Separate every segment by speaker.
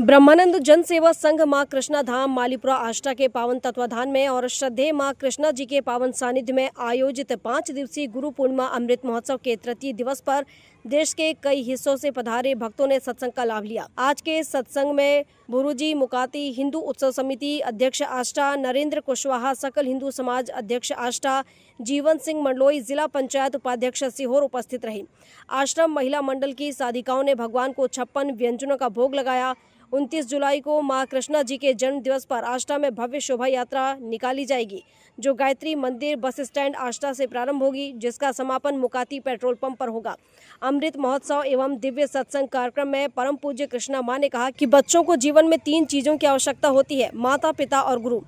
Speaker 1: ब्रह्मानंद जन सेवा संघ मां कृष्णा धाम मालीपुरा आष्टा के पावन तत्वाधान में और श्रद्धेय मां कृष्णा जी के पावन सानिध्य में आयोजित 5 दिवसीय गुरु पूर्णिमा अमृत महोत्सव के तृतीय दिवस पर देश के कई हिस्सों से पधारे भक्तों ने सत्संग का लाभ लिया। आज के सत्संग में बुरुजी मुकाती हिंदू उत्सव समिति अध्यक्ष आष्टा, नरेंद्र कुशवाहा सकल हिंदू समाज अध्यक्ष आष्टा, जीवन सिंह मंडलोई जिला पंचायत उपाध्यक्ष सीहोर उपस्थित रहे। आश्रम महिला मंडल की साधिकाओं ने भगवान को 56 व्यंजनों का भोग लगाया। 29 जुलाई को मां कृष्णा जी के जन्म दिवस पर आष्टा में भव्य शोभा यात्रा निकाली जाएगी, जो गायत्री मंदिर बस स्टैंड आष्टा से प्रारंभ होगी, जिसका समापन मुकाती पेट्रोल पंप पर होगा। अमृत महोत्सव एवं दिव्य सत्संग कार्यक्रम में परम पूज्य कृष्णा मां ने कहा कि बच्चों को जीवन में 3 चीजों की आवश्यकता होती है: माता, पिता और गुरु।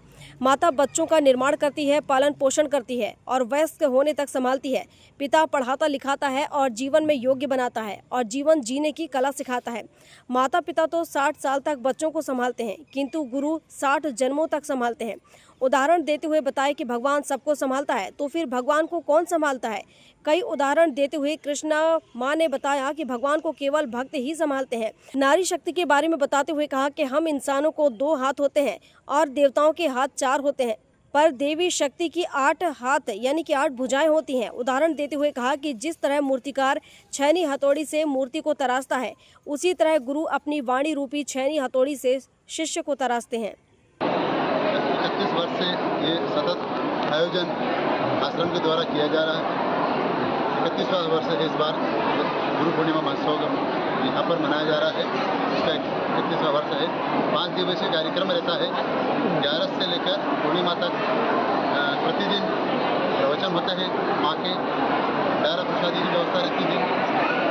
Speaker 1: माता बच्चों का निर्माण करती है, पालन पोषण करती है और वयस्क होने तक संभालती है। पिता पढ़ाता लिखाता है और जीवन में योग्य बनाता है और जीवन जीने की कला सिखाता है। माता पिता तो 60 साल तक बच्चों को संभालते हैं, किंतु गुरु 60 जन्मों तक संभालते हैं। उदाहरण देते हुए बताया कि भगवान सबको संभालता है, तो फिर भगवान को कौन संभालता है? कई उदाहरण देते हुए कृष्णा मां ने बताया कि भगवान को केवल भक्त ही संभालते हैं। नारी शक्ति के बारे में बताते हुए कहा कि हम इंसानों को 2 हाथ होते हैं और देवताओं के हाथ 4 होते हैं, पर देवी शक्ति की 8 हाथ यानी कि 8 भुजाएं होती हैं। उदाहरण देते हुए कहा कि जिस तरह मूर्तिकार छैनी हथौड़ी से मूर्ति को तराशता है, उसी तरह गुरु अपनी वाणी रूपी छैनी हथौड़ी से शिष्य को तराशते हैं।
Speaker 2: 31 वर्ष से ये सतत आयोजन आश्रम के द्वारा किया जा रहा है। 31वां वर्ष है इस बार गुरु पूर्णिमा महोत्सव यहाँ पर मनाया जा रहा है। इसका 31वां वर्ष है। 5 दिवसीय कार्यक्रम रहता है। 11 से लेकर पूर्णिमा तक प्रतिदिन प्रवचन होते हैं। माँ के डायरा प्रसादी की व्यवस्था रहती है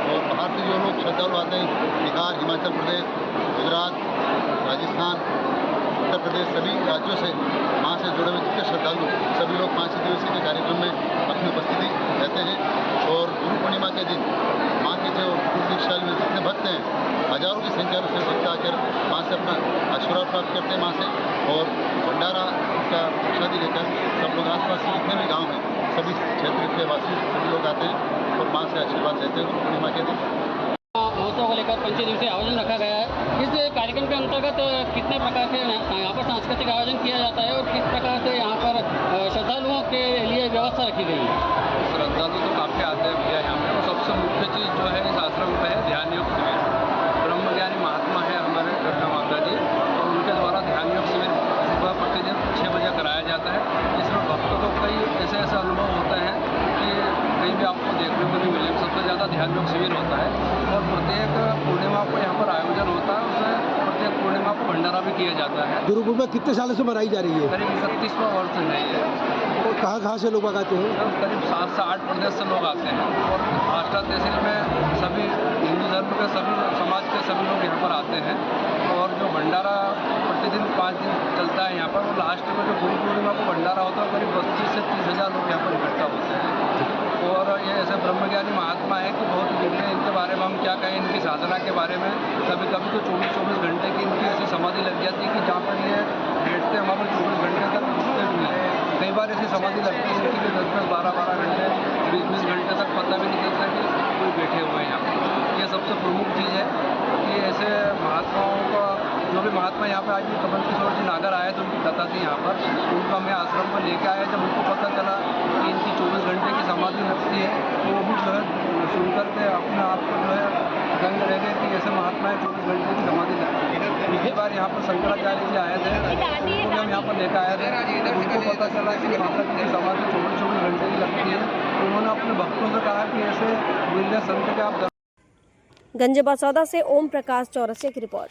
Speaker 2: और बाहर से जो लोग श्रद्धालु आते हैं, बिहार, हिमाचल प्रदेश, गुजरात, राजस्थान, उत्तर प्रदेश, सभी राज्यों से माँ से जुड़े हुए जितने श्रद्धालु सभी लोग 5 दिवसीय के कार्यक्रम में अपनी उपस्थिति रहते हैं। और गुरु पूर्णिमा के दिन माँ के जो दीक्षाल में जितने भक्त हैं, हजारों की संख्या में से भक्त आकर माँ से अपना आशीर्वाद प्राप्त करते हैं माँ से, और भंडारा का प्रसादी लेकर सब लोग आसपास के जितने भी गाँव हैं, सभी क्षेत्र के वासी सभी लोग आते हैं और माँ से आशीर्वाद लेते हैं गुरु पूर्णिमा के दिन।
Speaker 3: महोत्सव को लेकर 5 दिवसीय आयोजन रखा गया है। इस कार्यक्रम के अंतर्गत कितने प्रकार के यहाँ पर सांस्कृतिक आयोजन किया जाता है और किस प्रकार से यहाँ पर श्रद्धालुओं के लिए व्यवस्था रखी गई है?
Speaker 4: श्रद्धालु तो काफ़ी आते हैं भैया यहाँ पे, और सबसे मुख्य चीज़ जो है इस आश्रम में है ध्यान योग शिविर। ब्रह्मज्ञानी महात्मा है हमारे कृष्णा माता जी, और उनके द्वारा ध्यान योग शिविर सुबह प्रतिदिन 6 बजे कराया जाता है। इसमें भक्तों को कई ऐसे अनुभव होते हैं कि कहीं भी आपको देखने को नहीं मिले। सबसे ज़्यादा ध्यान योग शिविर होता है और प्रत्येक पूर्णिमा को यहाँ पर आयोजन होता है। उसमें प्रत्येक पूर्णिमा को भंडारा भी किया जाता है।
Speaker 5: गुरु पूर्णिमा कितने सालों से मनाई जा रही है?
Speaker 4: करीब 31वां वर्ष है ये।
Speaker 5: और कहाँ से लोग आते हैं?
Speaker 4: करीब 7 से 8 प्रदेश से लोग आते हैं और आष्टा तहसील में सभी हिंदू धर्म के सभी समाज के सभी लोग यहाँ पर आते हैं। और जो भंडारा प्रतिदिन 5 दिन चलता है यहाँ पर, और लास्ट में जो गुरु पूर्णिमा को भंडारा होता है, करीब 25 से 30 हज़ार लोग यहाँ पर इकट्ठा होते हैं। और ये ऐसे ब्रह्मज्ञानी महात्मा है कि बहुत जितने इनके बारे में हम क्या कहें, इनकी साधना के बारे में। कभी कभी तो 24-24 घंटे की इनकी ऐसी समाधि लग जाती है कि जहाँ पर ये बैठते हैं वहाँ पर 24 घंटे तक उठते भी नहीं। कई बार ऐसी समाधि लगती है इनकी 10-10, 12-12 घंटे, 20-20 घंटे तक पता भी नहीं चलता कि कोई बैठे हुए हैं यहाँ पर। ये सबसे प्रमुख चीज़ है कि ऐसे महात्माओं का, जो भी महात्मा यहाँ पर आज भी कमल किशोर जी नागर आए थे, उनकी कथा थी यहाँ पर, उनको हमें आश्रम पर लेके आए। जब उनको पता चला कि इनकी 24 घंटे की समाधि लगती है, तो वो भी जो है सुन करके अपने आप को जो है दंग रह गए कि ऐसे महात्मा 24 घंटे की समाधि लगती है। पिछली बार यहाँ पर शंकराचार्य जी आए थे, उनको भी हम यहाँ पर लेकर आए थे। उनको पता चला कि माता जी की समाधि 24 घंटे की लगती है, तो उन्होंने अपने भक्तों से कहा कि ऐसे विरले संत के आप।
Speaker 1: गंजबासौदा से ओम प्रकाश चौरसिया की रिपोर्ट।